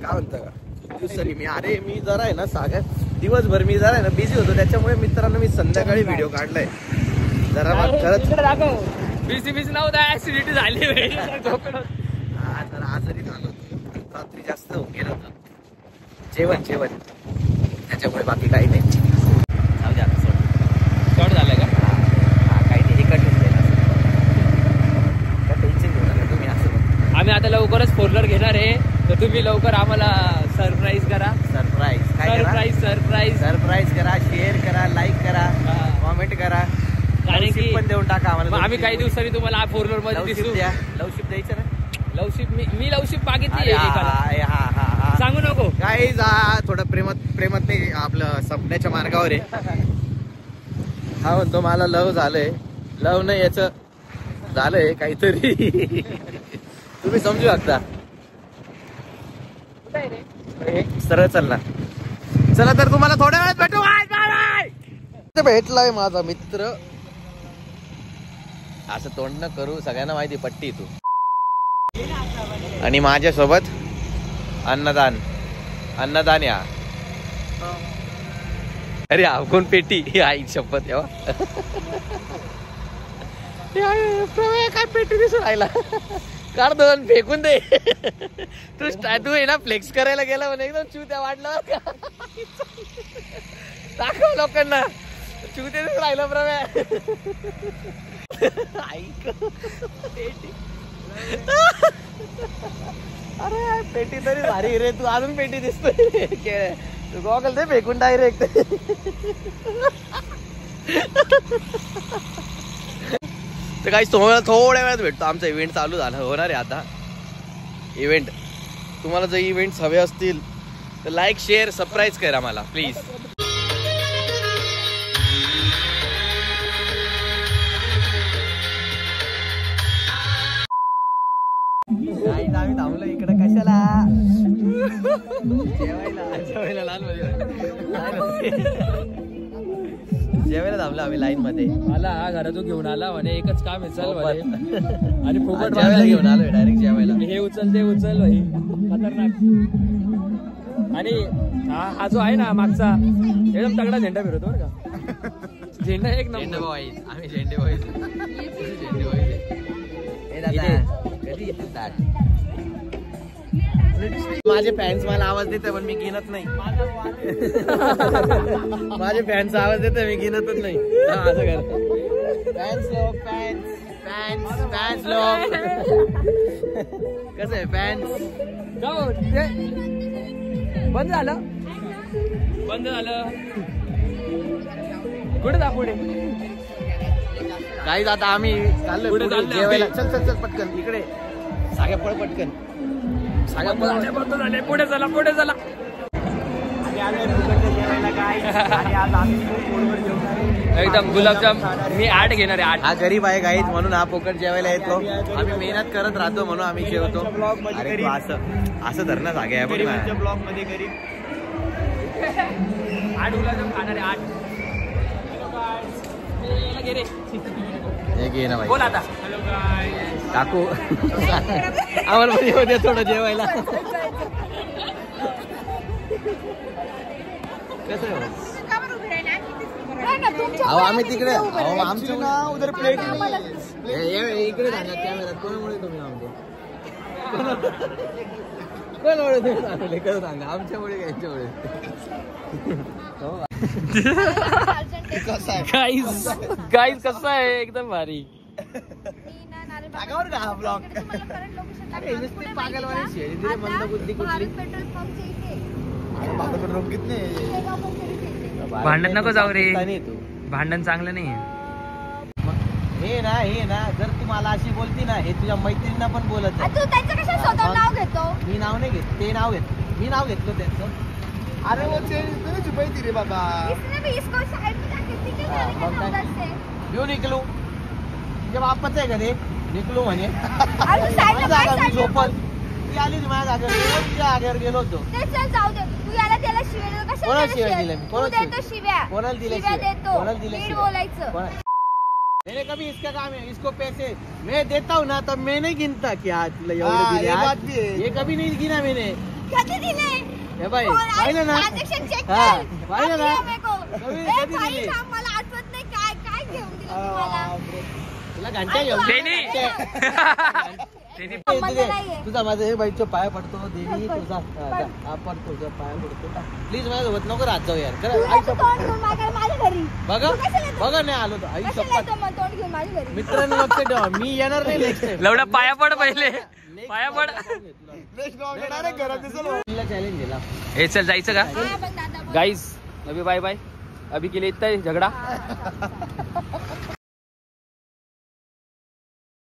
काय म्हणता का दिवसांनी मी जरा आहे ना सागर दिवसभर मी जरा आहे ना बिझी होतो, त्याच्यामुळे मित्रांनो मी संध्याकाळी व्हिडिओ काढलाय जरा खरंच बिझी नव्हता, ऍसिडिटी झाली जरा आजारी झालो रात्री जास्त होऊन गेलं होतं जेवण त्याच्यामुळे बाकी काही नाही. जाऊ द्या शॉर्ट झालाय का काही नाही, हे कट होऊन जाईल टेन्शन घेऊ नका तुम्ही असं. आम्ही आता लवकरच फोरलर घेणार आहे, तर तुम्ही लवकर आम्हाला सरप्राईज करा. सरप्राईज करा, शेअर करा, लाईक करा, कॉमेंट करा, कारण की पण देऊन टाका आम्हाला. आम्ही काही दिवसांनी तुम्हाला फोरलर मध्ये दिसू. लवशिप द्यायचं ना, लवशिप मी लवशिप मागितली सांगू नको काही जा थोडं प्रेमात नाही आपलं संपण्याच्या मार्गावर आहे. हा म्हणतो मला लव झालंय, लव नाही याच झालंय काहीतरी तुम्ही समजू शकता. सरळ चालला चला तर तुम्हाला थोड्या वेळात भेटू. भेटलाय माझा मित्र, असं तोंड न करू, सगळ्यांना माहिती पट्टी तू. आणि माझ्यासोबत अन्नदान या. अरे कोण पेटी आई शपथ येवा काय पेटी दिसून राहिला, काढ दोन फेकून दे. तू आहे ना फ्लेक्स करायला गेला म्हणे एकदम चुत्या वाटला दाखव लोकांना चुत्या दिसून राहिला प्रव्या. ऐक पेटी, अरे पेटी तरी भारी रे, तू अजून पेटी दिसतोय. तू गॉगल दे फेकून डायरेक्ट. तर काही थोड्या वेळात भेटतो. आमचा इव्हेंट चालू झाला होणार आहे आता. इव्हेंट तुम्हाला जर इव्हेंट्स हवे असतील तर लाईक शेअर सबस्क्राईब करा मला प्लीज. आम्ही थांबलो इकडे कशाला जेवायला थांबलो आम्ही लाईन मध्ये. मला घरातून घेऊन आला म्हणे एकच काम आहे चल म्हणे, आणि फुकट जेवायला घेऊन आलोय डायरेक्ट जेवायला. हे उचल ते उचल भाई खतरनाक. आणि हा जो आहे ना मागचा एकदम तगडा झेंडा फिरवतो बरं का. झेंडा एक झेंडा बॉईज, आम्ही झेंडे बॉईज. माझे फॅन्स मला आवाज देते पण मी गिनत नाही. माझे फॅन्स आवाज देते मी गिनतच नाही. असं कर फॅन्स लोक फॅन्स लोक कसं आहे फॅन्स. बंद झालं कुठे जा पुढे काही आता आम्ही चाललोय पुढे जेवायला. चल पटकन इकडे साग्या पळ पटकन. पुढे चला एकदम गुलाबजाम मी 8 घेणार आहे. 8 हा गरीब आहे गाईत म्हणून हा पोकट जेवायला येतो. आम्ही मेहनत करत राहतो म्हणून आम्ही जेवतो. अरे असं धरणं जागे आहे बघ ना. ब्लॉग मध्ये गरीब 8 गुलाबजाम खाणार आहे. 8 घे ना भाई. बोल आता काकू आम्हाला पण येऊ दे थोडं जेवायला. कसं आम्ही तिकडे आमची ना उधर प्लेट इकडे सांगा कॅमेरा कोणामुळे तुम्ही आमचे कोणामुळे तुम्ही सांगले कसं सांगा आमच्यामुळे यांच्यामुळे. गाईज कसं आहे एकदम भारी. टाकावर का हा ब्लॉग पागलवाणी शेळी दिली मंद बुद्धी कुठली. भांडण नको जाऊ रे, भांडण चांगलं नाही. हे ना जर तू मला अशी बोलती ना हे तुझ्या मैत्रिणींना पण बोलत नाव घेतो. मी नाव नाही घेत, ते नाव घेत. मी नाव घेतलं त्यांचं. अरे वो चुपाई रे बाबा. क्यों निकलू जब आपच आहे का ते निकलू म्हणे. झोपल ती आली माझ्या जागेवर, तुझ्या जागेवर गेलो होतो. जाऊ दे तू याला त्याला शिव्या कोणाला शिव्या दिल्या मी? कोणाला दिल्या? कोणाला दिल्या? बोलायचं मैंने कभी इसका काम है, इसको पैसे मैं देता हूँ ना, तब मैं नहीं गिनता कि आज तुला एवढे दिले आज. ये कभी नहीं गिना मैंने. कधी दिले हे बाई पाहिलं ना. ट्रान्झॅक्शन चेक हा, कर. पाहिलं ना. आपल्या मेको. कधी- ए, कधी भाई, दिले? थांब, मला आठवत नाही काय काय घेऊन दिलं तुम्हाला. तुला घंटा घेऊन त्यांनी संबंध नाहीये. तुझा माझा हे बाईच्या पाया पडतो देवी तुझा आपण तुझ्या पाया पडतो प्लीज माझ्यासोबत नको राहत जाऊ यार. तू नको तोंड घेऊन माझ्या घरी. बघा तू कशाला येतो? बघा नाही आलो तर आई कशाला शपथ येतो मग तोंड घेऊन माझ्या घरी? मित्रांनो लक्ष ठेवा मी येणार नाही नेक्स्ट टाइम. लवडा पाया पड पहिले पाया पड. चॅलेंज दिला. हे चल जायचं का हा, बघ दादा, बघ. गाईज अभी बाय बाय. अभी के लिए इतना ही झगड़ा.